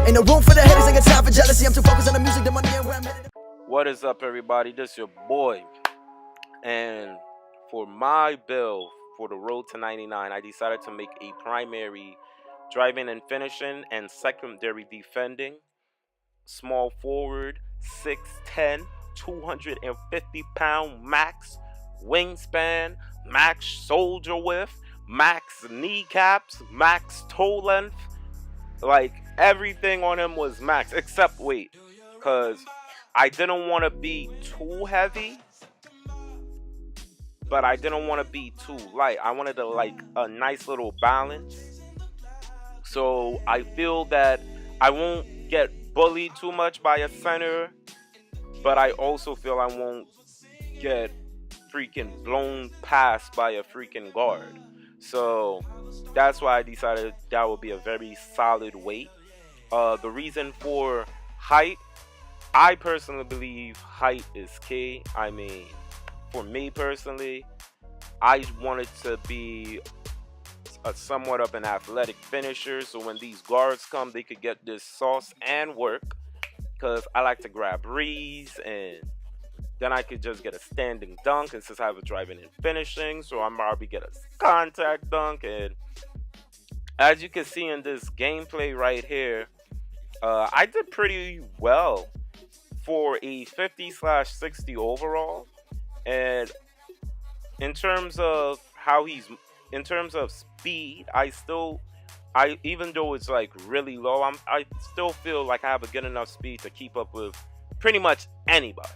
Ain't no room for the haters, ain't got time for jealousy. I'm too focused on the music, the money, and where I'm headed. What is up, everybody? This your boy. And for my bill for the road to 99, I decided to make a primary driving and finishing and secondary defending. Small forward, 6'10", 250-pound max wingspan, max shoulder width, max kneecaps, max toe length. Like, everything on him was max except weight, because I didn't want to be too heavy, but I didn't want to be too light. I wanted a nice little balance. So I feel that I won't get bullied too much by a center, but I also feel I won't get freaking blown past by a freaking guard. So that's why I decided that would be a very solid weight. The reason for height, I personally believe height is key. I mean, for me personally, I wanted to be somewhat of an athletic finisher, so when these guards come, they could get this sauce and work, because I like to grab breeze, and then I could just get a standing dunk, and since I have a driving and finishing, so I'm probably get a contact dunk. And as you can see in this gameplay right here, I did pretty well for a 50/60 overall. And in terms of in terms of speed, even though it's like really low, I still feel like I have a good enough speed to keep up with pretty much anybody.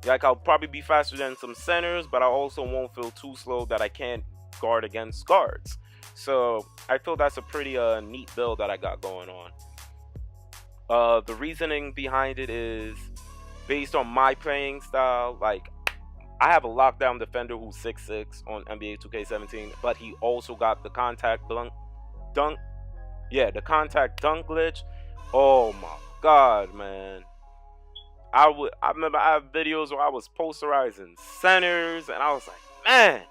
Like, I'll probably be faster than some centers, but I also won't feel too slow that I can't guard against guards. So I feel that's a pretty neat build that I got going on. The reasoning behind it is based on my playing style. Like, I have a lockdown defender who's 6'6" on NBA 2K17, but he also got the contact dunk. Yeah, the contact dunk glitch. Oh my god, man. I remember I have videos where I was posterizing centers, and I was like, man,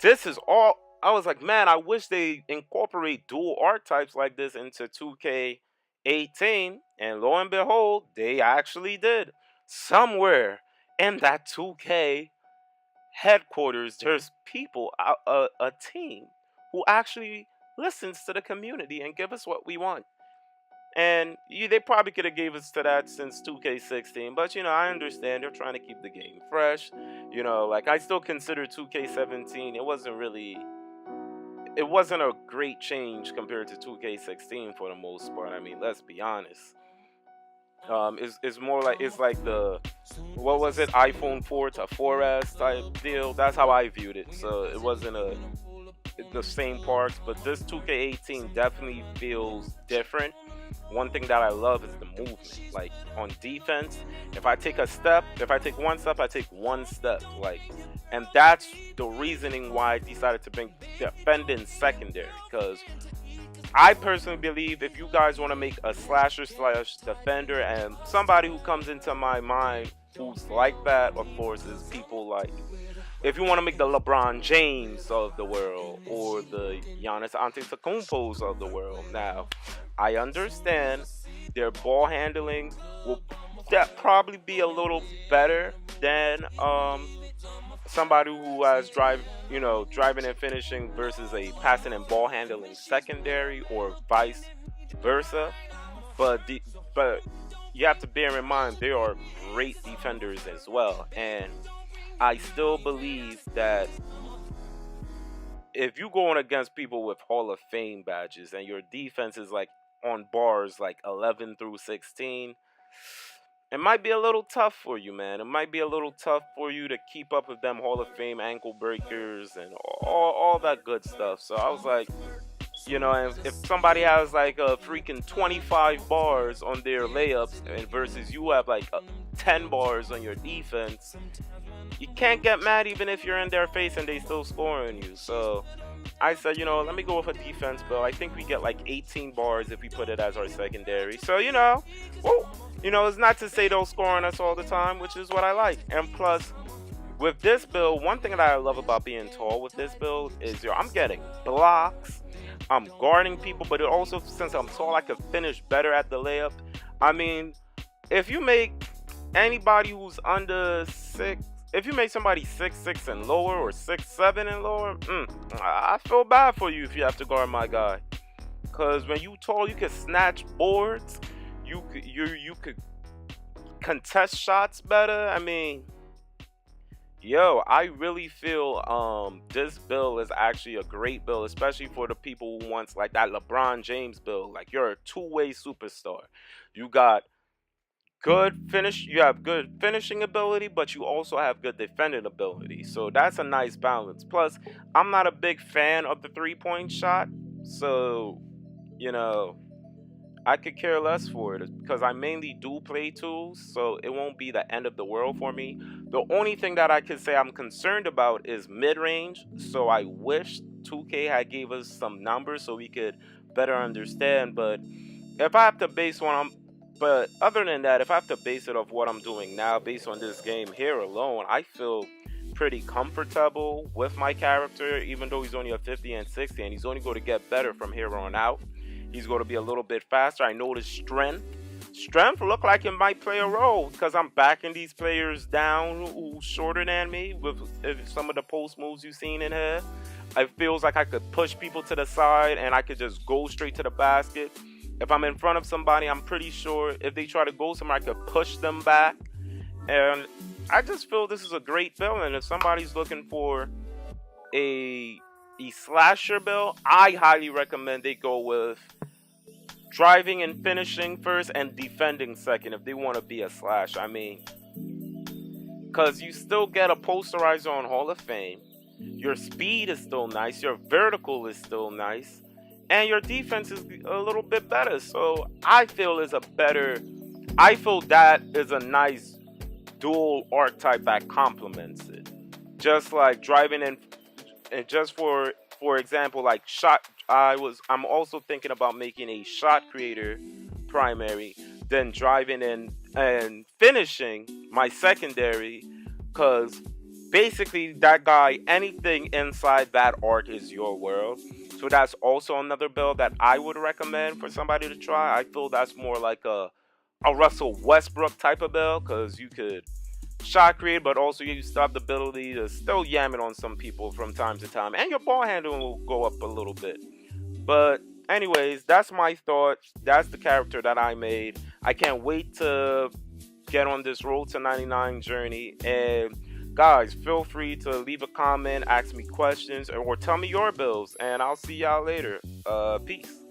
this is all. I was like, man, I wish they incorporate dual archetypes like this into 2K18, and lo and behold, they actually did. Somewhere in that 2K headquarters, there's people, a team who actually listens to the community and give us what we want. And they probably could have gave us to that since 2K16, but I understand they're trying to keep the game fresh. Like, I still consider 2K17, it wasn't a great change compared to 2K16 for the most part. I mean, let's be honest. It's more like, it's like the, what was it, iPhone 4 to 4S type deal. That's how I viewed it. So it wasn't the same parts, but this 2K18 definitely feels different. One thing that I love is the movement. Like, on defense, if I take one step, I take one step. Like, and that's the reasoning why I decided to bring defending secondary, because I personally believe if you guys want to make a slasher/defender, and somebody who comes into my mind who's like that, of course, is people like, if you want to make the LeBron James of the world, or the Giannis Antetokounmpos of the world. Now, I understand their ball handling will probably be a little better than somebody who has driving and finishing versus a passing and ball handling secondary, or vice versa. But you have to bear in mind they are great defenders as well. And I still believe that if you're going against people with Hall of Fame badges and your defense is like on bars like 11 through 16, it might be a little tough for you, man. It might be a little tough for you to keep up with them Hall of Fame ankle breakers and all that good stuff. So I was like, if somebody has like a freaking 25 bars on their layups and versus you have like 10 bars on your defense, you can't get mad even if you're in their face and they still score on you. So I said, let me go with a defense bill. I think we get like 18 bars if we put it as our secondary. So, it's not to say they'll score on us all the time, which is what I like. And plus, with this build, one thing that I love about being tall with this build is, I'm getting blocks, I'm guarding people, but it also, since I'm tall, I can finish better at the layup. I mean, if you make anybody who's under 6, if you make somebody 6'6" and lower, or 6'7" and lower, I feel bad for you if you have to guard my guy. Cause when you tall, you can snatch boards, you could contest shots better. I mean, yo, I really feel this build is actually a great build, especially for the people who wants like that LeBron James build. Like, you're a two-way superstar. You got you have good finishing ability, but you also have good defending ability. So that's a nice balance. Plus, I'm not a big fan of the three-point shot, so I could care less for it because I mainly do play tools, so it won't be the end of the world for me. The only thing that I could say I'm concerned about is mid-range, so I wish 2K had gave us some numbers so we could better understand. But if I have to base other than that, if I have to base it off what I'm doing now, based on this game here alone, I feel pretty comfortable with my character, even though he's only a 50 and 60, and he's only going to get better from here on out. He's going to be a little bit faster. I noticed strength look like it might play a role because I'm backing these players down who's shorter than me with some of the post moves you've seen in here. It feels like I could push people to the side and I could just go straight to the basket. If I'm in front of somebody, I'm pretty sure if they try to go somewhere, I could push them back. And I just feel this is a great build. And if somebody's looking for a slasher build, I highly recommend they go with driving and finishing first and defending second if they want to be a slash. I mean, because you still get a posterizer on Hall of Fame. Your speed is still nice. Your vertical is still nice. And your defense is a little bit better. So I feel that is a nice dual archetype that complements it. Just like driving and just for example, like I'm also thinking about making a shot creator primary, then driving and finishing my secondary, because basically that guy, anything inside that arc is your world. So that's also another build that I would recommend for somebody to try. I feel that's more like a Russell Westbrook type of build, because you could shot create, but also you still have the ability to still yam it on some people from time to time, and your ball handling will go up a little bit. But anyways, that's my thoughts. That's the character that I made. I can't wait to get on this road to 99 journey. And guys, feel free to leave a comment, ask me questions, or tell me your builds, and I'll see y'all later. Peace.